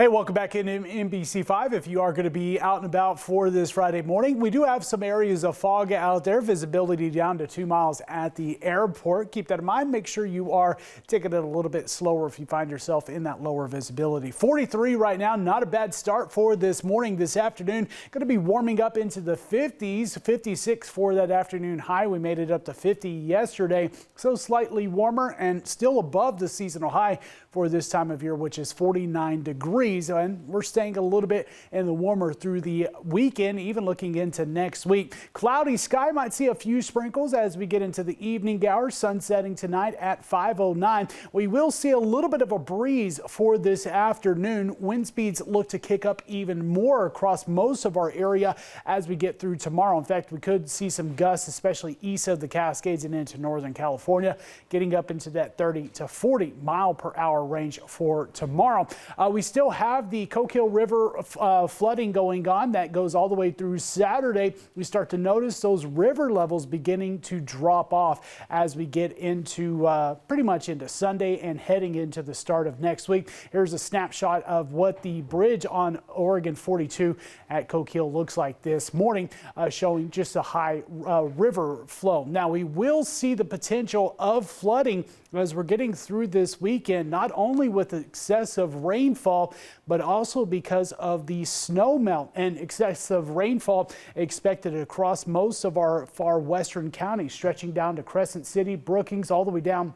Hey, welcome back into NBC5. If you are going to be out and about for this Friday morning, we do have some areas of fog out there. Visibility down to 2 miles at the airport. Keep that in mind. Make sure you are taking it a little bit slower if you find yourself in that lower visibility. 43 right now. Not a bad start for this morning. This afternoon, going to be warming up into the 50s. 56 for that afternoon high. We made it up to 50 yesterday. So slightly warmer and still above the seasonal high for this time of year, which is 49 degrees. And we're staying a little bit in the warmer through the weekend, even looking into next week. Cloudy sky, might see a few sprinkles as we get into the evening hours. Sun setting tonight at 5:09. We will see a little bit of a breeze for this afternoon. Wind speeds look to kick up even more across most of our area as we get through tomorrow. In fact, we could see some gusts, especially east of the Cascades and into Northern California, getting up into that 30 to 40 mile per hour range for tomorrow. We still have the Coquille River flooding going on. That goes all the way through Saturday. We start to notice those river levels beginning to drop off as we get into pretty much into Sunday and heading into the start of next week. Here's a snapshot of what the bridge on Oregon 42 at Coquille looks like this morning, showing just a high river flow. Now we will see the potential of flooding as we're getting through this weekend, not only with excessive rainfall, but also because of the snow melt and excessive rainfall expected across most of our far western counties, stretching down to Crescent City, Brookings, all the way down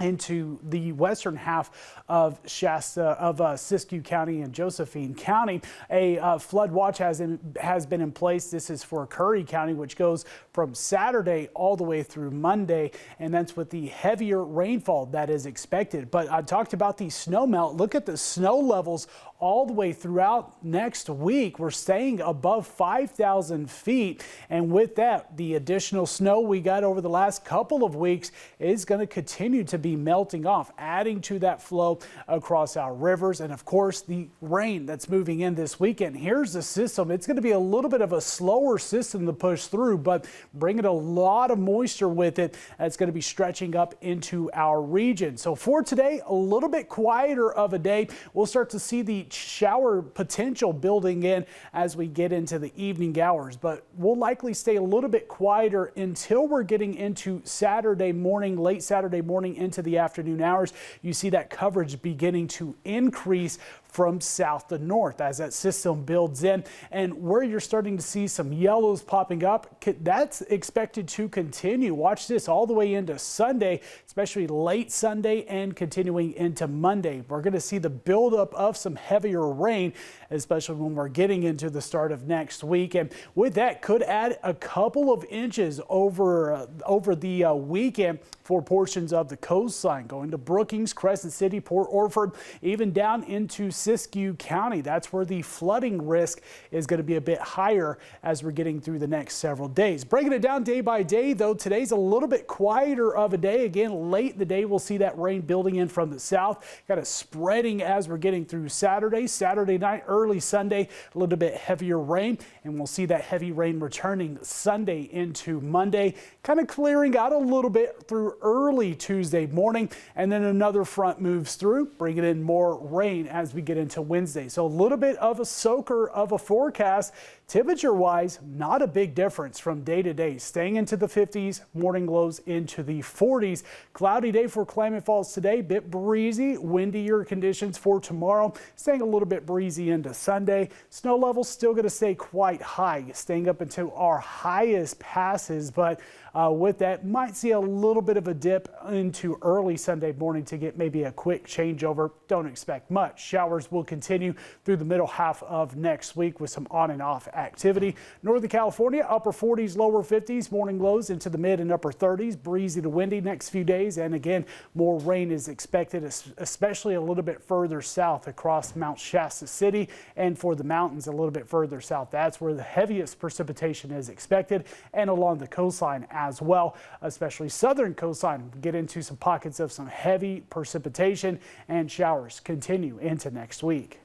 into the western half of Siskiyou County and Josephine County. A flood watch has been in place. This is for Curry County, which goes from Saturday all the way through Monday, and that's with the heavier rainfall that is expected. But I talked about the snow melt. Look at the snow levels all the way throughout next week. We're staying above 5,000 feet, and with that, the additional snow we got over the last couple of weeks is going to continue to be melting off, adding to that flow across our rivers, and of course the rain that's moving in this weekend. Here's the system. It's going to be a little bit of a slower system to push through, but bringing a lot of moisture with it. That's going to be stretching up into our region. So for today, a little bit quieter of a day. We'll start to see the shower potential building in as we get into the evening hours, but we'll likely stay a little bit quieter until we're getting into Saturday morning, late Saturday morning into the afternoon hours. You see that coverage beginning to increase from south to north as that system builds in, and where you're starting to see some yellows popping up, that's expected to continue. Watch this all the way into Sunday, especially late Sunday and continuing into Monday. We're going to see the buildup of some heavier rain, especially when we're getting into the start of next week, and with that could add a couple of inches over the weekend for portions of the coastline, going to Brookings, Crescent City, Port Orford, even down into Siskiyou County. That's where the flooding risk is going to be a bit higher as we're getting through the next several days. Breaking it down day by day, though, today's a little bit quieter of a day. Again, late in the day, we'll see that rain building in from the south, kind of spreading as we're getting through Saturday night, early Sunday, a little bit heavier rain, and we'll see that heavy rain returning Sunday into Monday, kind of clearing out a little bit through early Tuesday morning, and then another front moves through, bringing in more rain as we get into Wednesday. So a little bit of a soaker of a forecast. Temperature wise, not a big difference from day to day, staying into the 50s, morning lows into the 40s. Cloudy day for Klamath Falls today, bit breezy, windier conditions for tomorrow, staying a little bit breezy into Sunday. Snow levels still going to stay quite high, staying up into our highest passes, but with that, might see a little bit of a dip into early Sunday morning to get maybe a quick changeover. Don't expect much. Showers will continue through the middle half of next week with some on and off activity. Northern California, upper 40s, lower 50s, morning lows into the mid and upper 30s, breezy to windy next few days. And again, more rain is expected, especially a little bit further south across Mount Shasta City, and for the mountains a little bit further south. That's where the heaviest precipitation is expected, and along the coastline as well, especially southern coastline. Get into some pockets of some heavy precipitation, and showers continue into next week.